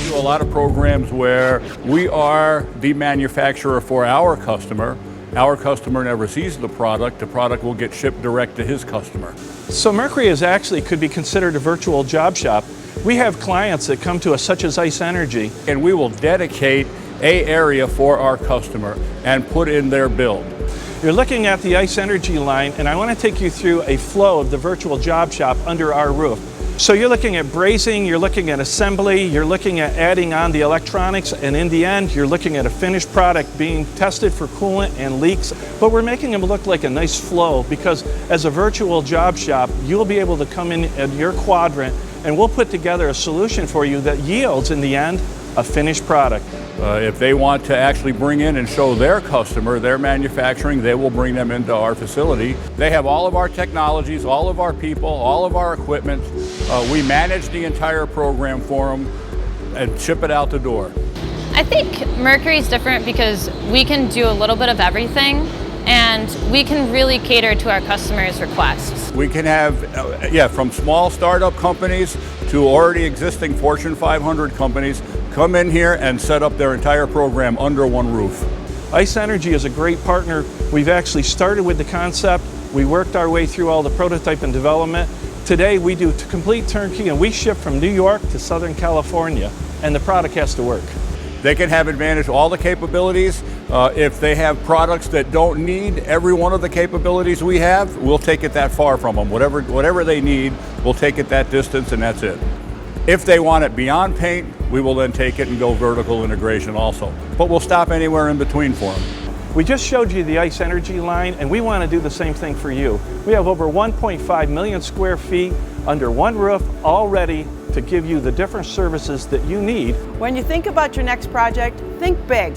do a lot of programs where we are the manufacturer for our customer. Our customer never sees the product will get shipped direct to his customer. So Mercury could be considered a virtual job shop. We have clients that come to us such as Ice Energy. And we will dedicate an area for our customer and put in their build. You're looking at the Ice Energy line, and I want to take you through a flow of the virtual job shop under our roof. So you're looking at brazing, you're looking at assembly, you're looking at adding on the electronics, and in the end, you're looking at a finished product being tested for coolant and leaks. But we're making them look like a nice flow because as a virtual job shop, you'll be able to come in at your quadrant and we'll put together a solution for you that yields, in the end, a finished product. If they want to actually bring in and show their customer their manufacturing, they will bring them into our facility. They have all of our technologies, all of our people, all of our equipment. We manage the entire program for them and ship it out the door. I think Mercury's different because we can do a little bit of everything and we can really cater to our customers' requests. We can have, from small startup companies to already existing Fortune 500 companies come in here and set up their entire program under one roof. Ice Energy is a great partner. We've actually started with the concept. We worked our way through all the prototype and development. Today we do complete turnkey and we ship from New York to Southern California, and the product has to work. They can have advantage of all the capabilities. If they have products that don't need every one of the capabilities we have, we'll take it that far from them. Whatever they need, we'll take it that distance and that's it. If they want it beyond paint, we will then take it and go vertical integration also. But we'll stop anywhere in between for them. We just showed you the Ice Energy line, and we want to do the same thing for you. We have over 1.5 million square feet under one roof, all ready to give you the different services that you need. When you think about your next project, think big.